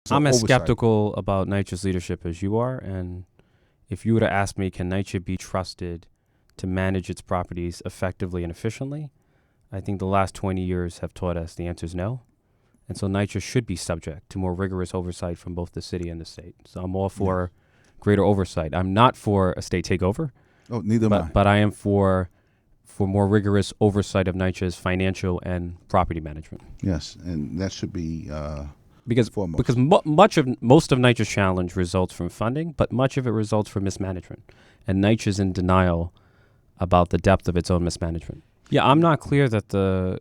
So I'm as oversight. skeptical about NYCHA's leadership as you are, and if you were to ask me, can NYCHA be trusted to manage its properties effectively and efficiently, I think the last 20 years have taught us the answer is no. And so NYCHA should be subject to more rigorous oversight from both the city and the state. So I'm all for greater oversight. I'm not for a state takeover, Oh, neither am I. but I am for more rigorous oversight of NYCHA's financial and property management. Yes, and that should be Because foremost. most of NYCHA's challenge results from funding, but much of it results from mismanagement. And NYCHA's in denial about the depth of its own mismanagement. Yeah, I'm not clear that the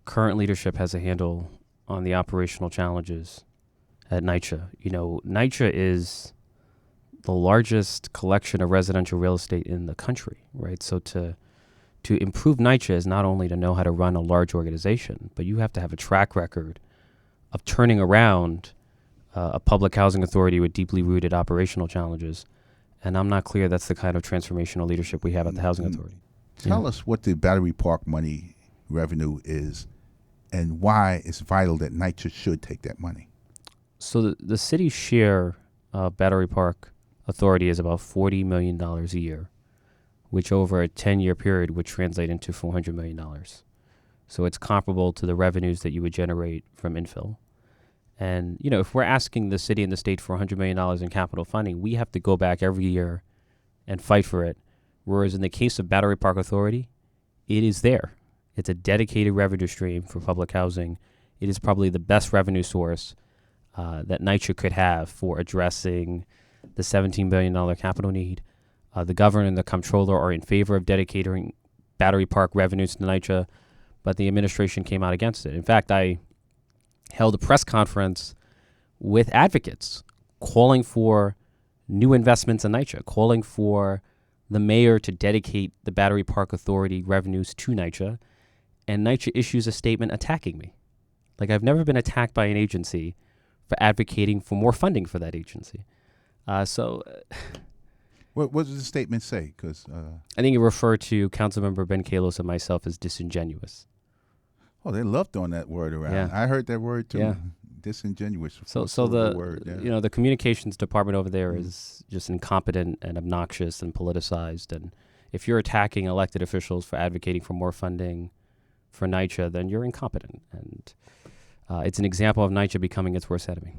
current leadership has a handle on the operational challenges at NYCHA. You know, NYCHA is the largest collection of residential real estate in the country, right? So to improve NYCHA is not only to know how to run a large organization, but you have to have a track record of turning around a public housing authority with deeply rooted operational challenges. And I'm not clear that's the kind of transformational leadership we have at the housing authority. Tell us what the Battery Park money revenue is and why it's vital that NYCHA should take that money. So the city's share of Battery Park Authority is about $40 million a year, which over a 10-year period would translate into $400 million. So it's comparable to the revenues that you would generate from infill. And, you know, if we're asking the city and the state for $100 million in capital funding, we have to go back every year and fight for it. Whereas in the case of Battery Park Authority, it is there. It's a dedicated revenue stream for public housing. It is probably the best revenue source that NYCHA could have for addressing the $17 billion capital need. The governor and the comptroller are in favor of dedicating Battery Park revenues to NYCHA, but the administration came out against it. In fact, I held a press conference with advocates calling for new investments in NYCHA, calling for the mayor to dedicate the Battery Park Authority revenues to NYCHA, and NYCHA issues a statement attacking me. Like, I've never been attacked by an agency for advocating for more funding for that agency. What does the statement say? Because I think it referred to Councilmember Ben Kalos and myself as disingenuous. oh, they love throwing that word around. Yeah. I heard that word too. Yeah. Disingenuous. So What's the the word? Yeah. you know, the communications department over there is just incompetent and obnoxious and politicized. And if you're attacking elected officials for advocating for more funding for NYCHA, then you're incompetent. And it's an example of NYCHA becoming its worst enemy.